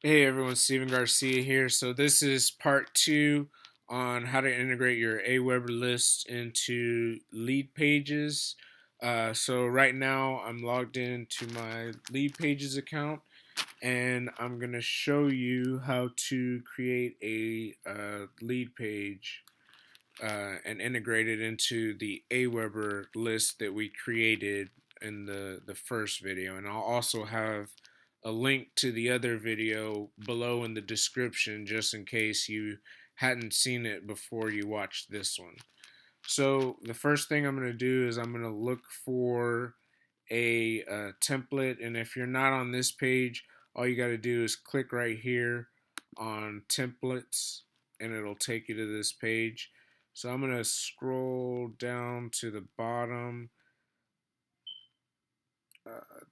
Hey everyone, Steven Garcia here. So this is part two on how to integrate your AWeber list into Leadpages. So right now I'm logged into my Leadpages account, and I'm gonna show you how to create a lead page and integrate it into the AWeber list that we created in the first video. And I'll also have a link to the other video below in the description just in case you hadn't seen it before you watched this one. So the first thing I'm going to do is I'm going to look for a template, and if you're not on this page, all you got to do is click right here on templates and it'll take you to this page. So I'm going to scroll down to the bottom.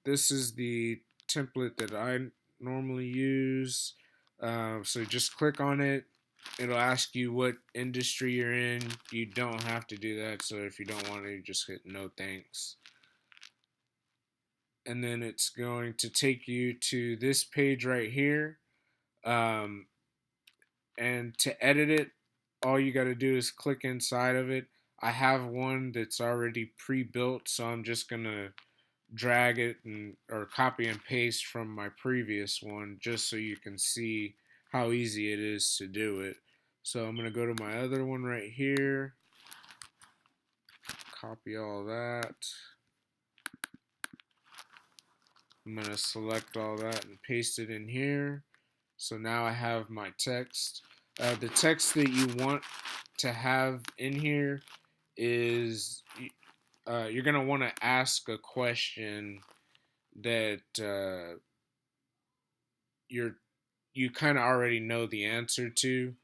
This is the template that I normally use. So just click on it. It'll ask you what industry you're in. You don't have to do that. So if you don't want to, just hit no thanks. And then it's going to take you to this page right here. Um, and to edit it, all you got to do is click inside of it. I have one that's already pre-built, so I'm just gonna drag it and or copy and paste from my previous one just so you can see how easy it is to do it. So I'm gonna go to my other one right here, copy all that. I'm gonna select all that and paste it in here. So now I have my text. The text that you want to have in here is you're gonna want to ask a question that you kind of already know the answer to.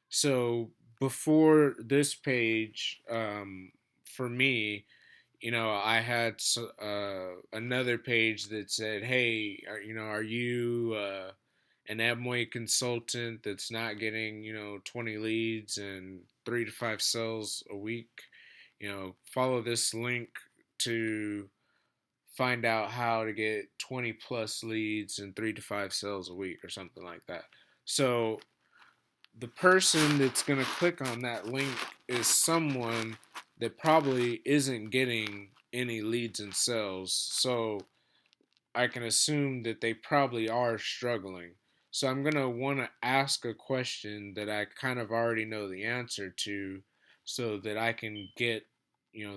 So before this page, for me, I had another page that said, "Hey, are you an Amway consultant that's not getting 20 leads and 3 to 5 sales a week? Follow this link to find out how to get 20 plus leads and 3 to 5 sales a week," or something like that. So the person that's going to click on that link is someone that probably isn't getting any leads and sales. So I can assume that they probably are struggling. So I'm going to want to ask a question that I kind of already know the answer to so that I can get,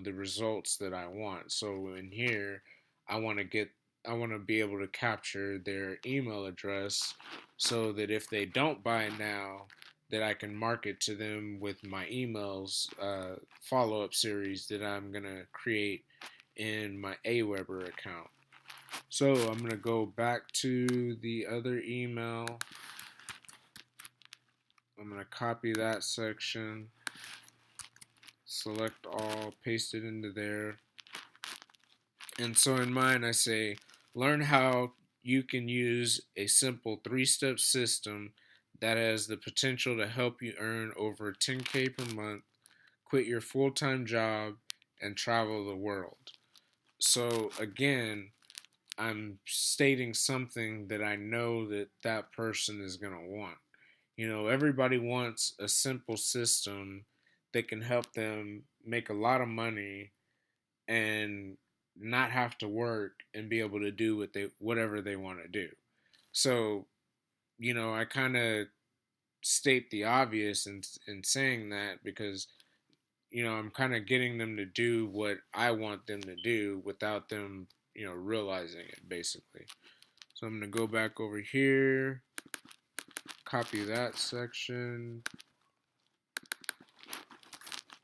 the results that I want. So in here, I want to get I want to be able to capture their email address so that if they don't buy now, that I can market to them with my emails follow-up series that I'm going to create in my AWeber account. So I'm going to go back to the other email. I'm going to copy that section, select all, paste it into there. And so in mine, I say, learn how you can use a simple 3-step system that has the potential to help you earn over 10K per month, quit your full-time job, and travel the world. So again, I'm stating something that I know that that person is going to want. Everybody wants a simple system that can help them make a lot of money and not have to work and be able to do whatever they want to do. So, I kind of state the obvious in saying that because I'm kind of getting them to do what I want them to do without them, realizing it basically. So I'm going to go back over here, copy that section,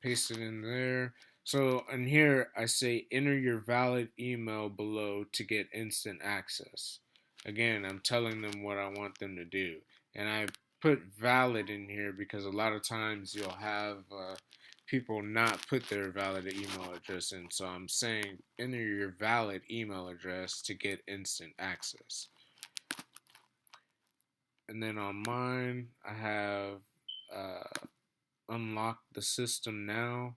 paste it in there. So in here, I say enter your valid email below to get instant access. Again, I'm telling them what I want them to do. And I put valid in here because a lot of times you'll have people not put their valid email address in. So I'm saying enter your valid email address to get instant access. And then on mine, I have unlock the system now.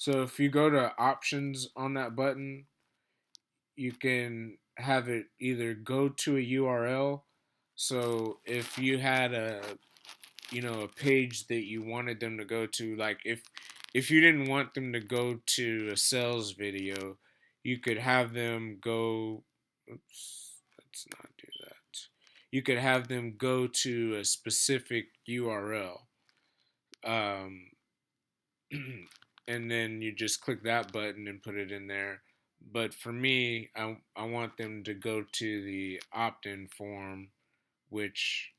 So if you go to options on that button, you can have it either go to a URL. So if you had a page that you wanted them to go to, like if you didn't want them to go to a sales video, you could have them go, oops, let's not do that. You could have them go to a specific URL. Um, and then you just click that button and put it in there. But for me, I want them to go to the opt-in form, which,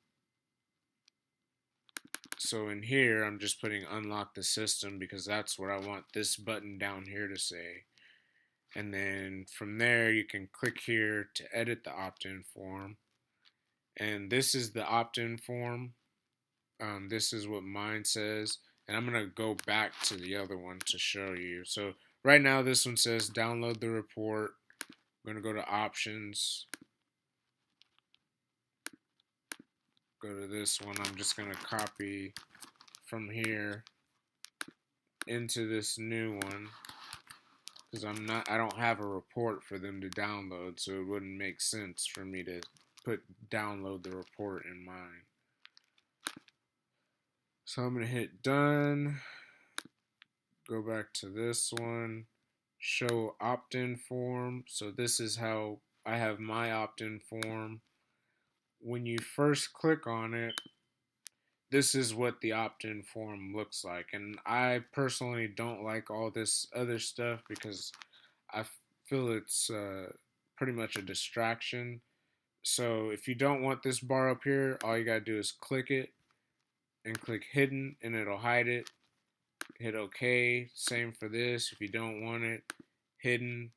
so in here I'm just putting unlock the system because that's what I want this button down here to say. And then from there you can click here to edit the opt-in form. And this is the opt-in form. This is what mine says, and I'm gonna go back to the other one to show you. So right now this one says download the report. I'm gonna go to options, go to this one. I'm just gonna copy from here into this new one because I don't have a report for them to download, so it wouldn't make sense for me to put download the report in mine. So I'm gonna hit done, go back to this one, show opt-in form. So this is how I have my opt-in form. When you first click on it, this is what the opt-in form looks like. And I personally don't like all this other stuff because I feel it's pretty much a distraction. So if you don't want this bar up here, all you gotta do is click it and click hidden and it'll hide it. Hit OK. Same for this. If you don't want it, hidden,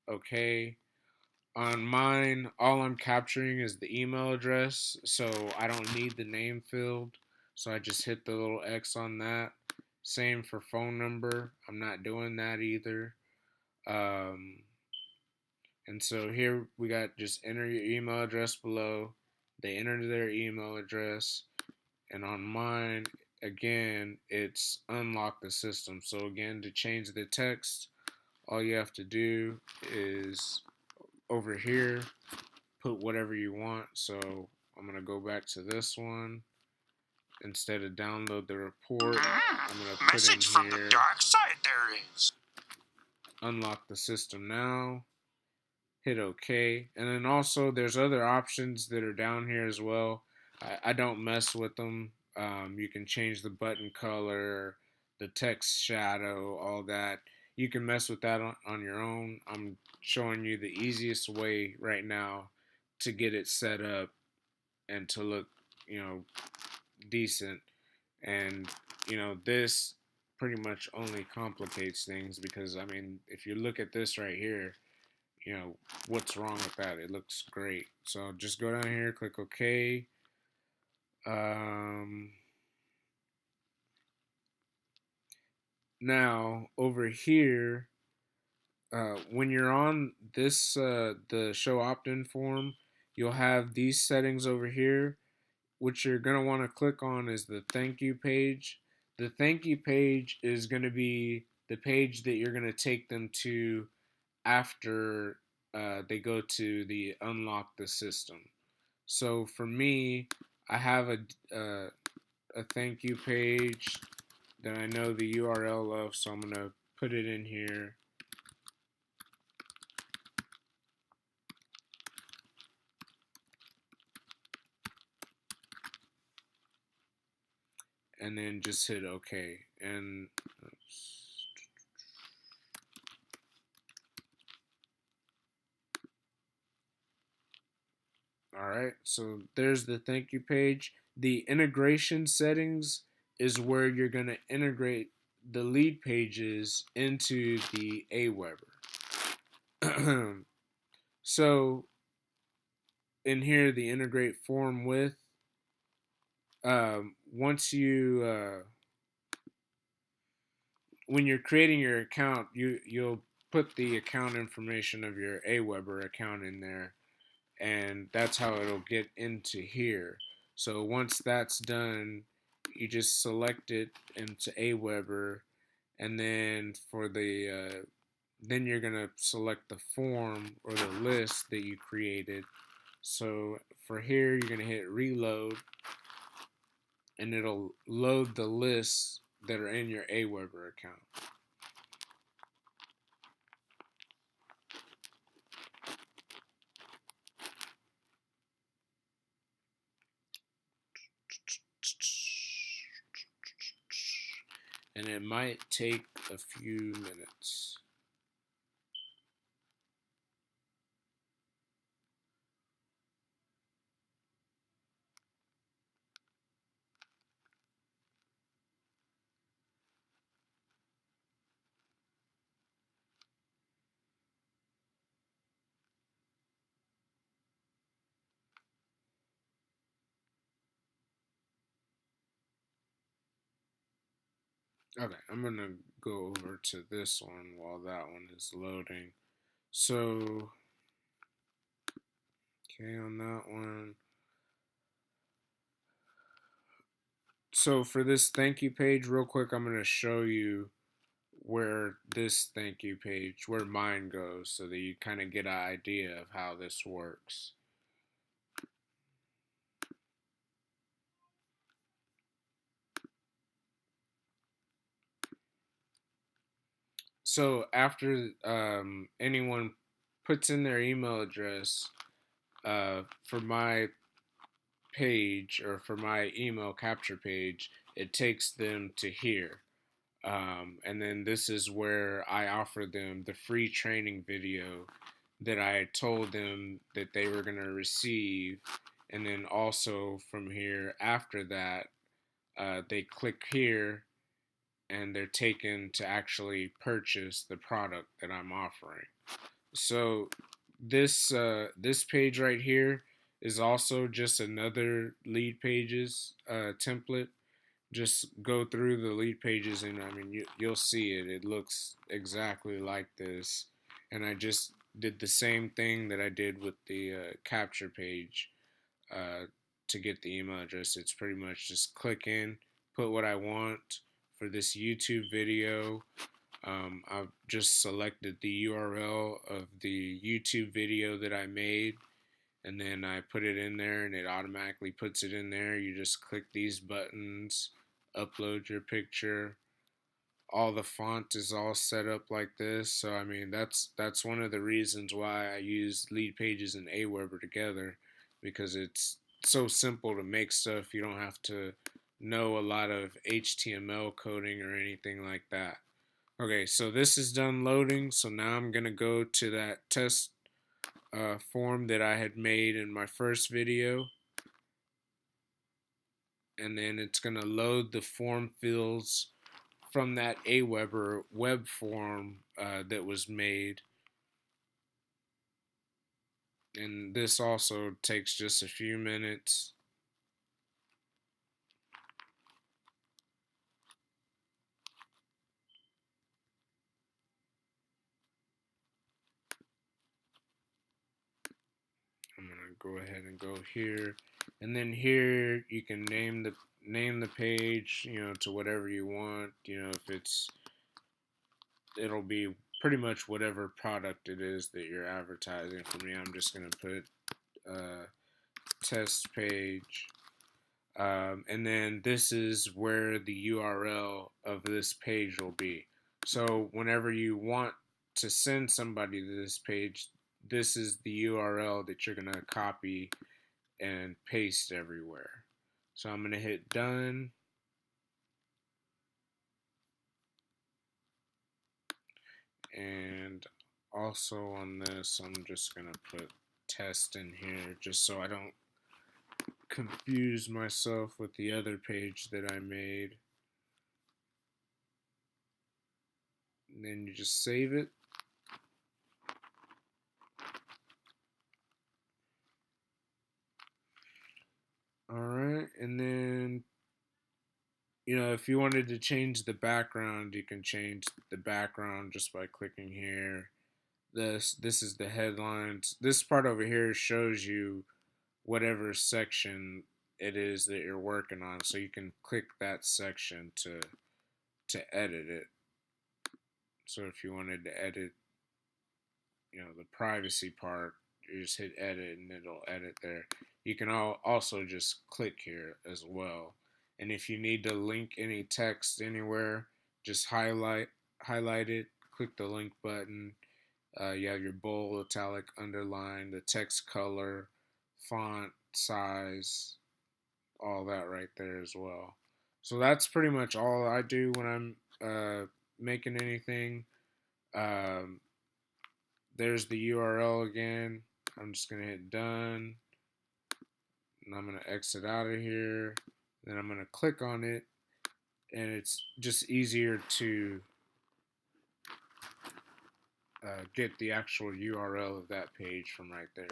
OK. On mine, all I'm capturing is the email address, so I don't need the name field. So I just hit the little X on that. Same for phone number. I'm not doing that either. Um, and so here we got just enter your email address below. They enter their email address. And on mine, again, it's unlock the system. So again, to change the text, all you have to do is over here, put whatever you want. So I'm going to go back to this one. Instead of download the report, I'm going to put message in here, from the dark side there is. Unlock the system now. Hit OK. And then also there's other options that are down here as well. I don't mess with them. You can change the button color, the text shadow, all that. You can mess with that on your own. I'm showing you the easiest way right now to get it set up and to look, decent. And, this pretty much only complicates things because, I mean, if you look at this right here, what's wrong with that? It looks great. So just go down here, click OK. Now over here, when you're on this the show opt-in form, you'll have these settings over here. What you're gonna want to click on is the thank you page. The thank you page is gonna be the page that you're gonna take them to after they go to the unlock the system. So for me, I have a thank you page that I know the URL of, so I'm gonna put it in here. And then just hit OK. And alright, so there's the thank you page. The integration settings is where you're going to integrate the Leadpages into the AWeber. So in here, the integrate form with, once you when you're creating your account, you'll put the account information of your AWeber account in there, and that's how it'll get into here. So once that's done, you just select it into AWeber, and then for the then you're gonna select the form or the list that you created. So for here, you're gonna hit reload, and it'll load the lists that are in your AWeber account. And it might take a few minutes. Okay, I'm gonna go over to this one while that one is loading. So, okay, on that one. So for this thank you page, real quick, I'm gonna show you where this thank you page, where mine goes, so that you kind of get an idea of how this works. So after anyone puts in their email address for my page or for my email capture page, it takes them to here. And then this is where I offer them the free training video that I had told them that they were going to receive. And then also from here, after that, they click here and they're taken to actually purchase the product that I'm offering. So this page right here is also just another Leadpages template. Just go through the Leadpages, and I mean you'll see it. It looks exactly like this, and I just did the same thing that I did with the capture page uh, to get the email address. It's pretty much just click in, put what I want for this YouTube video. I've just selected the URL of the YouTube video that I made, and then I put it in there, and it automatically puts it in there. You just click these buttons, upload your picture. All the font is all set up like this. So I mean that's one of the reasons why I use Leadpages and AWeber together, because it's so simple to make stuff. You don't have to know a lot of HTML coding or anything like that. Okay, so this is done loading. So now I'm gonna go to that test form that I had made in my first video, and then it's gonna load the form fields from that AWeber web form that was made. And this also takes just a few minutes. I'm gonna go ahead and go here, and then here you can name the page, to whatever you want. If it'll be pretty much whatever product it is that you're advertising. For me, I'm just gonna put test page. And then this is where the URL of this page will be. So whenever you want to send somebody to this page, this is the URL that you're going to copy and paste everywhere. So I'm going to hit done. And also on this, I'm just going to put test in here just so I don't confuse myself with the other page that I made. And then you just save it. Alright, and then, if you wanted to change the background, you can change the background just by clicking here. This is the headlines. This part over here shows you whatever section it is that you're working on, so you can click that section to edit it. So if you wanted to edit, the privacy part, you just hit edit and it'll edit there. You can also just click here as well. And if you need to link any text anywhere, just highlight it, click the link button. You have your bold, italic, underline, the text color, font, size, all that right there as well. So that's pretty much all I do when I'm making anything. Um, there's the URL again. I'm just going to hit done. And I'm going to exit out of here. Then I'm going to click on it. And it's just easier to get the actual URL of that page from right there.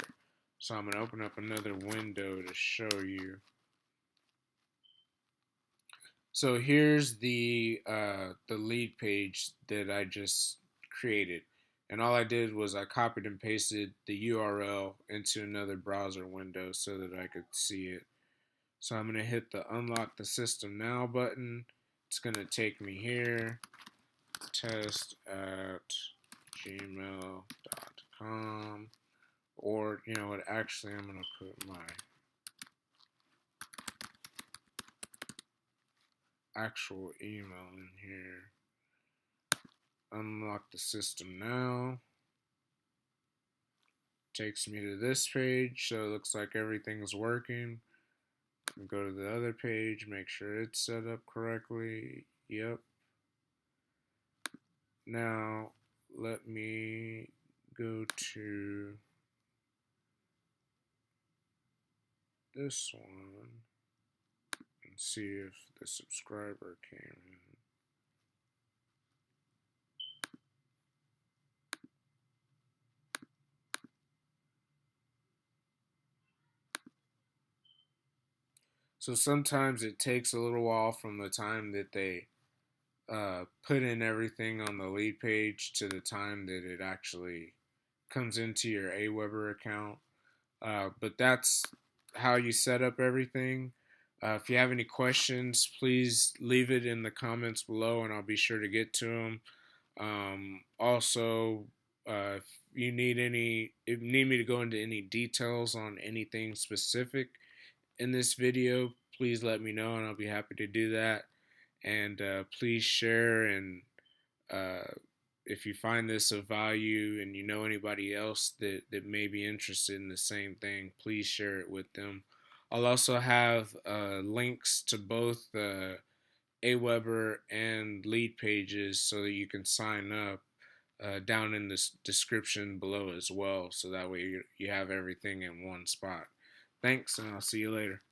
So I'm going to open up another window to show you. So here's the lead page that I just created. And all I did was I copied and pasted the URL into another browser window so that I could see it. So I'm going to hit the unlock the system now button. It's going to take me here, test@gmail.com, or you know what, actually I'm going to put my actual email in here. Unlock the system now. Takes me to this page, so it looks like everything's working. Go to the other page, make sure it's set up correctly. Yep. Now let me go to this one and see if the subscriber came in. So sometimes it takes a little while from the time that they put in everything on the lead page to the time that it actually comes into your AWeber account. But that's how you set up everything. If you have any questions, please leave it in the comments below and I'll be sure to get to them. Also, if you need me to go into any details on anything specific in this video, please let me know and I'll be happy to do that. And please share, and uh, if you find this of value and you know anybody else that may be interested in the same thing, please share it with them. I'll also have links to both AWeber and Leadpages so that you can sign up down in the description below as well, so that way you have everything in one spot. Thanks, and I'll see you later.